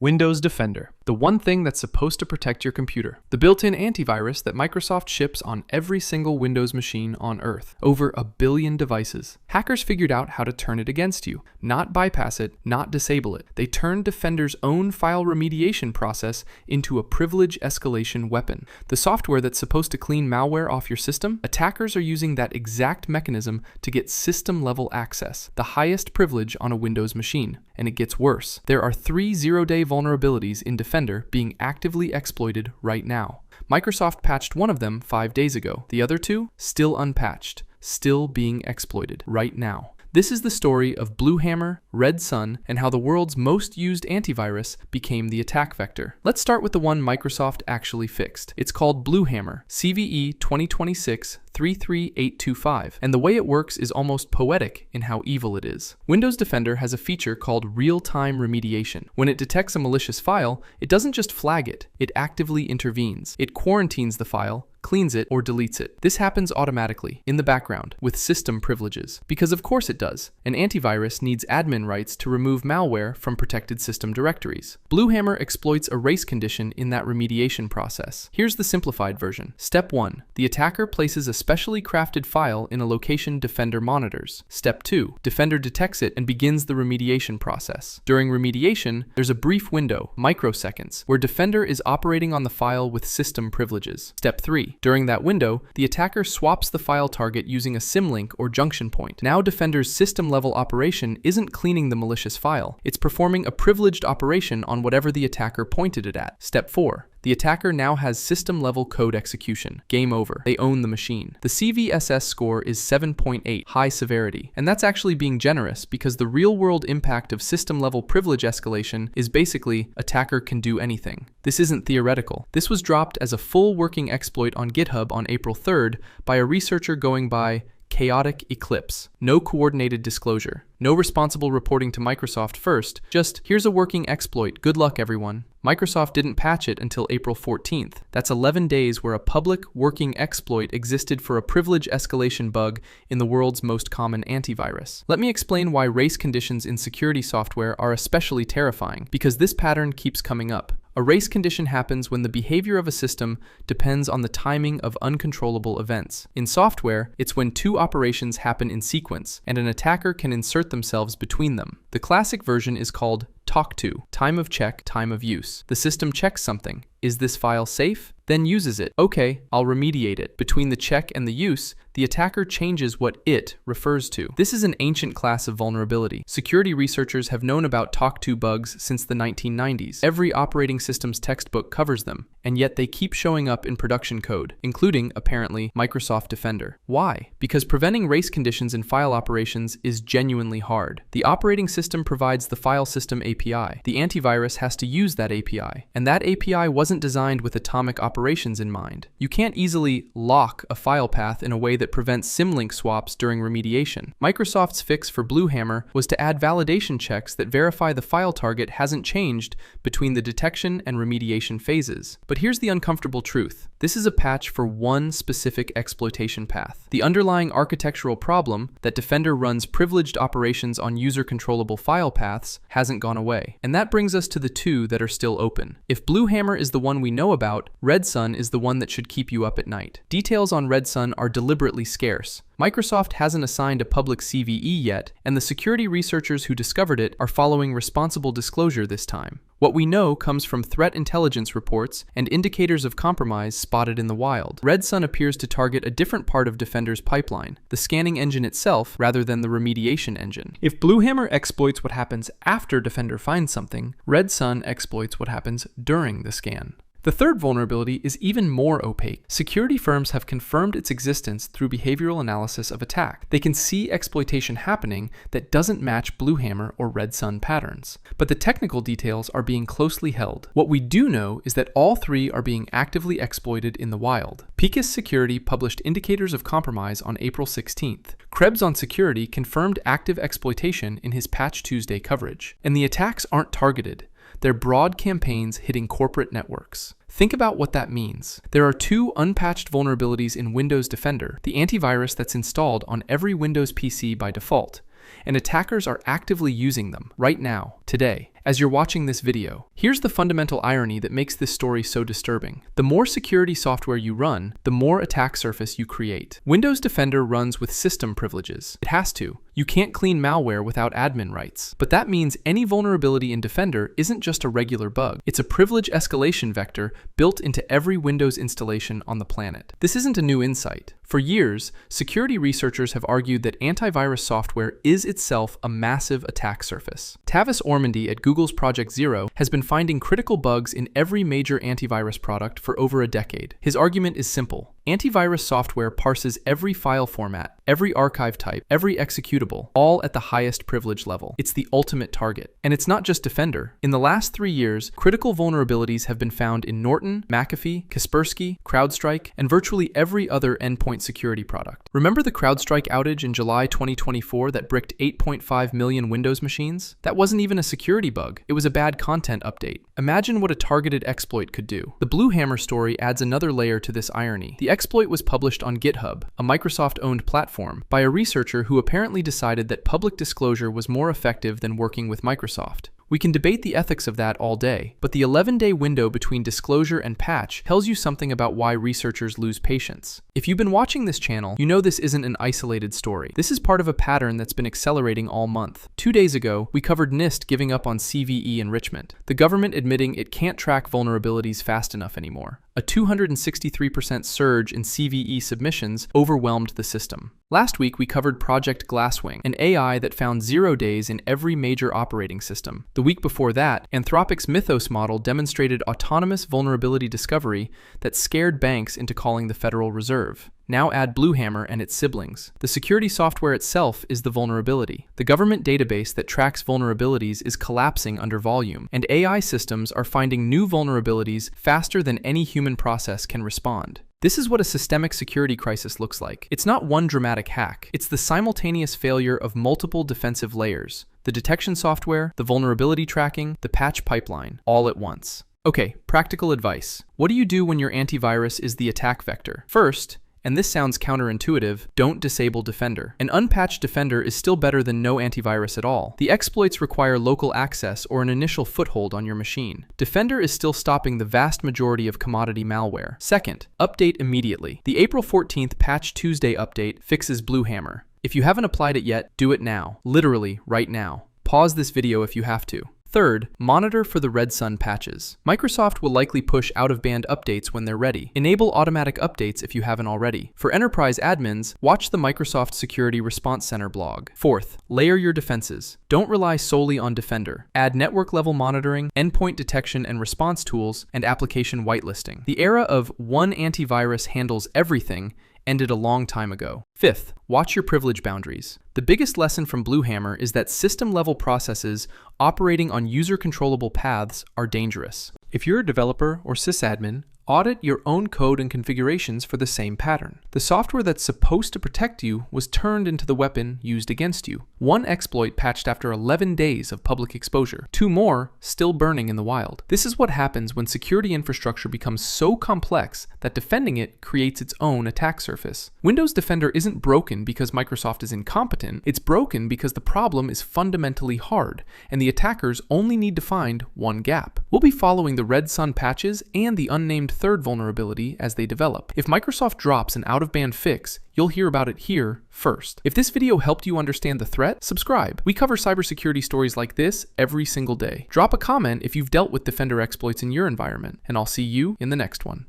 Windows Defender, the one thing that's supposed to protect your computer. The built-in antivirus that Microsoft ships on every single Windows machine on Earth. Over 1 billion devices. Hackers figured out how to turn it against you. Not bypass it, not disable it. They turned Defender's own file remediation process into a privilege escalation weapon. The software that's supposed to clean malware off your system, attackers are using that exact mechanism to get system-level access, the highest privilege on a Windows machine. And it gets worse. There are 3 zero-day vulnerabilities in Defender being actively exploited right now. Microsoft patched one of them 5 days ago. The other 2, still unpatched, still being exploited right now. This is the story of BlueHammer, RedSun, and how the world's most used antivirus became the attack vector. Let's start with the one Microsoft actually fixed. It's called BlueHammer, CVE 2026-33825, and the way it works is almost poetic in how evil it is. Windows Defender has a feature called real-time remediation. When it detects a malicious file, it doesn't just flag it, it actively intervenes. It quarantines the file, cleans it, or deletes it. This happens automatically, in the background, with system privileges. Because of course it does. An antivirus needs admin rights to remove malware from protected system directories. BlueHammer exploits a race condition in that remediation process. Here's the simplified version. Step 1. The attacker places a specially crafted file in a location Defender monitors. Step 2. Defender detects it and begins the remediation process. During remediation, there's a brief window, microseconds, where Defender is operating on the file with system privileges. Step 3. During that window, the attacker swaps the file target using a symlink or junction point. Now Defender's system-level operation isn't cleaning the malicious file, it's performing a privileged operation on whatever the attacker pointed it at. Step 4. The attacker now has system-level code execution. Game over. They own the machine. The CVSS score is 7.8, high severity. And that's actually being generous because the real-world impact of system-level privilege escalation is basically attacker can do anything. This isn't theoretical. This was dropped as a full working exploit on GitHub on April 3rd by a researcher going by Chaotic Eclipse. No coordinated disclosure. No responsible reporting to Microsoft first. Just, here's a working exploit. Good luck, everyone. Microsoft didn't patch it until April 14th. That's 11 days where a public working exploit existed for a privilege escalation bug in the world's most common antivirus. Let me explain why race conditions in security software are especially terrifying, because this pattern keeps coming up. A race condition happens when the behavior of a system depends on the timing of uncontrollable events. In software, it's when 2 operations happen in sequence, and an attacker can insert themselves between them. The classic version is called talk to, time of check, time of use. The system checks something. Is this file safe? Then uses it. Okay, I'll remediate it. Between the check and the use, the attacker changes what it refers to. This is an ancient class of vulnerability. Security researchers have known about talk-to bugs since the 1990s. Every operating system's textbook covers them, and yet they keep showing up in production code, including, apparently, Microsoft Defender. Why? Because preventing race conditions in file operations is genuinely hard. The operating system provides the file system API. The antivirus has to use that API, and that API wasn't designed with atomic operations in mind. You can't easily lock a file path in a way that prevents symlink swaps during remediation. Microsoft's fix for BlueHammer was to add validation checks that verify the file target hasn't changed between the detection and remediation phases. But here's the uncomfortable truth. This is a patch for one specific exploitation path. The underlying architectural problem that Defender runs privileged operations on user-controllable file paths hasn't gone away. And that brings us to the 2 that are still open. If BlueHammer is the one we know about, RedSun is the one that should keep you up at night. Details on RedSun are deliberately scarce. Microsoft hasn't assigned a public CVE yet, and the security researchers who discovered it are following responsible disclosure this time. What we know comes from threat intelligence reports and indicators of compromise spotted in the wild. RedSun appears to target a different part of Defender's pipeline, the scanning engine itself rather than the remediation engine. If BlueHammer exploits what happens after Defender finds something, RedSun exploits what happens during the scan. The third vulnerability is even more opaque. Security firms have confirmed its existence through behavioral analysis of attack. They can see exploitation happening that doesn't match BlueHammer or RedSun patterns. But the technical details are being closely held. What we do know is that all 3 are being actively exploited in the wild. Picus Security published indicators of compromise on April 16th. Krebs on Security confirmed active exploitation in his Patch Tuesday coverage. And the attacks aren't targeted. They're broad campaigns hitting corporate networks. Think about what that means. There are 2 unpatched vulnerabilities in Windows Defender, the antivirus that's installed on every Windows PC by default, and attackers are actively using them right now, today. as you're watching this video. Here's the fundamental irony that makes this story so disturbing. The more security software you run, the more attack surface you create. Windows Defender runs with system privileges. It has to. You can't clean malware without admin rights. But that means any vulnerability in Defender isn't just a regular bug. It's a privilege escalation vector built into every Windows installation on the planet. This isn't a new insight. For years, security researchers have argued that antivirus software is itself a massive attack surface. Tavis Ormandy at Google's Project Zero has been finding critical bugs in every major antivirus product for over a decade. His argument is simple. Antivirus software parses every file format, every archive type, every executable, all at the highest privilege level. It's the ultimate target. And it's not just Defender. In the last 3 years, critical vulnerabilities have been found in Norton, McAfee, Kaspersky, CrowdStrike, and virtually every other endpoint security product. Remember the CrowdStrike outage in July 2024 that bricked 8.5 million Windows machines? That wasn't even a security bug. It was a bad content update. Imagine what a targeted exploit could do. The BlueHammer story adds another layer to this irony. The exploit was published on GitHub, a Microsoft-owned platform, by a researcher who apparently decided that public disclosure was more effective than working with Microsoft. We can debate the ethics of that all day, but the 11-day window between disclosure and patch tells you something about why researchers lose patience. If you've been watching this channel, you know this isn't an isolated story. This is part of a pattern that's been accelerating all month. 2 days ago, we covered NIST giving up on CVE enrichment, the government admitting it can't track vulnerabilities fast enough anymore. A 263% surge in CVE submissions overwhelmed the system. Last week, we covered Project Glasswing, an AI that found 0 days in every major operating system. The week before that, Anthropic's Mythos model demonstrated autonomous vulnerability discovery that scared banks into calling the Federal Reserve. Now add BlueHammer and its siblings. The security software itself is the vulnerability. The government database that tracks vulnerabilities is collapsing under volume, and AI systems are finding new vulnerabilities faster than any human process can respond. This is what a systemic security crisis looks like. It's not one dramatic hack. It's the simultaneous failure of multiple defensive layers: the detection software, the vulnerability tracking, the patch pipeline, all at once. Okay, practical advice. What do you do when your antivirus is the attack vector? First, and this sounds counterintuitive, don't disable Defender. An unpatched Defender is still better than no antivirus at all. The exploits require local access or an initial foothold on your machine. Defender is still stopping the vast majority of commodity malware. Second, update immediately. The April 14th Patch Tuesday update fixes BlueHammer. If you haven't applied it yet, do it now. Literally, right now. Pause this video if you have to. Third, monitor for the RedSun patches. Microsoft will likely push out-of-band updates when they're ready. Enable automatic updates if you haven't already. For enterprise admins, watch the Microsoft Security Response Center blog. Fourth, layer your defenses. Don't rely solely on Defender. Add network-level monitoring, endpoint detection and response tools, and application whitelisting. The era of one antivirus handles everything ended a long time ago. Fifth, watch your privilege boundaries. The biggest lesson from BlueHammer is that system-level processes operating on user-controllable paths are dangerous. If you're a developer or sysadmin, audit your own code and configurations for the same pattern. The software that's supposed to protect you was turned into the weapon used against you. One exploit patched after 11 days of public exposure. 2 more still burning in the wild. This is what happens when security infrastructure becomes so complex that defending it creates its own attack surface. Windows Defender isn't broken because Microsoft is incompetent. It's broken because the problem is fundamentally hard, and the attackers only need to find one gap. We'll be following the RedSun patches and the unnamed third vulnerability as they develop. If Microsoft drops an out-of-band fix, you'll hear about it here first. If this video helped you understand the threat, subscribe. We cover cybersecurity stories like this every single day. Drop a comment if you've dealt with Defender exploits in your environment, and I'll see you in the next one.